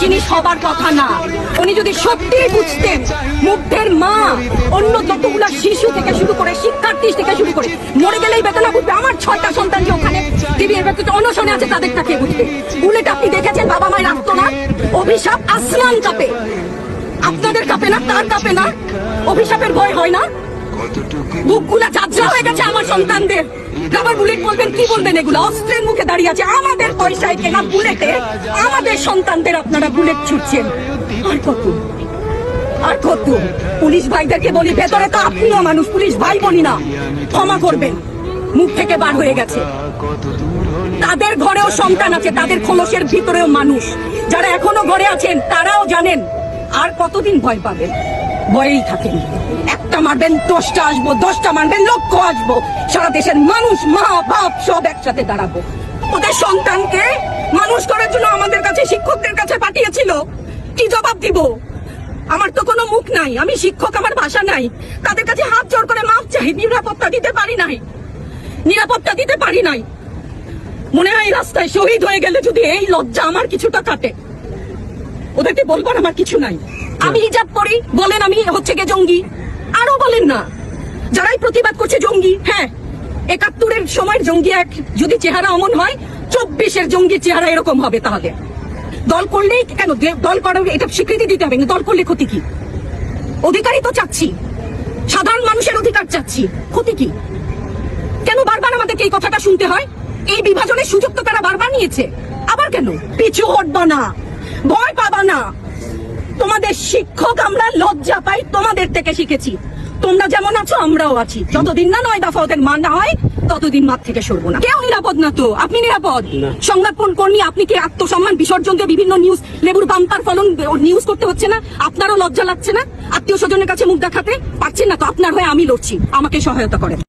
জিনিস হবার কথা না। উনি যদি সত্যি বুঝতেন মুগ্ধের মা অন্য যতগুলা শিশু থেকে শুরু করে শিক্ষার্থী থেকে শুরু করে মরে গেলেই বেদনা বুঝবে। আমার 6টা সন্তান যে ওখানে টিভির ভেতরে অনশনে আছে তাদের তাকে বুঝবে। বুলেট আপনি দেখেছেন বাবা মায়ের রাখতো না? অভিশাপ আসমান কাঁপে, আপনাদের কাঁপে না? তার কাঁপে না? অভিশাপের ভয় হয় না? বুকগুলা ঝাঁঝরা হয়ে গেছে আমার সন্তানদের। আবার বুলেট বলবেন, কি বলবেন? এগুলো অস্ত্রের মুখে দাঁড়িয়ে আছে, আমাদের পয়সায় কেনা বুলেটে আমাদের সন্তানদের আপনারা বুলেট ছুটছেন। আর কত আর কত? পুলিশ ভাইদেরকে বলি, ভেতরে তো আপনিও মানুষ, পুলিশ ভাই বলি না, ক্ষমা করবেন, মুখ থেকে বার হয়ে গেছে। তাদের ঘরেও সন্তান আছে, তাদের খোলসের ভিতরেও মানুষ। যারা এখনো ঘরে আছেন তারাও জানেন আর কতদিন ভয় পাবেন। ভয়েই থাকেন, একটা মারবেন 10টা আসবো, 10টা মারবেন লক্ষ আসবো। সারা দেশের মানুষ, মা বাপ সব একসাথে দাঁড়াবো। ওদের সন্তানকে মানুষ করার জন্য আমাদের কাছে শিক্ষকদের কাছে পাঠিয়েছিল, কি জবাব দিব? আমার তো কোনো মুখ নাই, আমি শিক্ষক, আমার ভাষা নাই। তাদের কাছে হাত জোড় করে মাপ চাই, নিরাপত্তা দিতে পারি নাই, নিরাপত্তা দিতে পারি নাই। মনে হয় রাস্তায় শহীদ হয়ে গেলে যদি এই লজ্জা আমার কিছুটা কাটে, ওদেরকে বলবার আমার কিছু নাই। আমি হিজাব করি বলেন আমি হচ্ছে গে জঙ্গি, আরো বলেন না যারাই প্রতিবাদ করছে জঙ্গি। হ্যাঁ, 71-এর সময় জঙ্গি এক যদি চেহারা অমন হয়, 24-এর জঙ্গি চেহারা এরকম হবে। তাহলে দল করলেই কেন? দল করার এটা স্বীকৃতি দিতে হবে, দল করলে ক্ষতি কি? অধিকারই তো চাচ্ছি, সাধারণ মানুষের অধিকার চাচ্ছি, ক্ষতি কি? কেন বারবার আমাদেরকে এই কথাটা শুনতে হয়? এই বিভাজনের সুযোগ তো তারা বারবার নিয়েছে, আবার কেন? পিছু হটবা না, ভয় পাবা না। তোমাদের শিক্ষক আমরা লজ্জা পাই, তোমাদের থেকে শিখেছি। তোমরা যেমন আছো আমরাও আছি, যতদিন না 9 দফা ওদের মানা হয় ততদিন মাঠ থেকে সরবো না। কেউ নিরাপদ না তো, আপনি নিরাপদ? সংবাদ কর্মী আপনি কি আত্মসম্মান বিসর্জন দিয়ে বিভিন্ন নিউজ, লেবুর বাম্পার ফলন নিউজ করতে হচ্ছে না? আপনারও লজ্জা লাগছে না? আত্মীয় স্বজনের কাছে মুখ দেখাতে পারছেন না তো? আপনার হয়ে আমি লড়ছি, আমাকে সহায়তা করেন।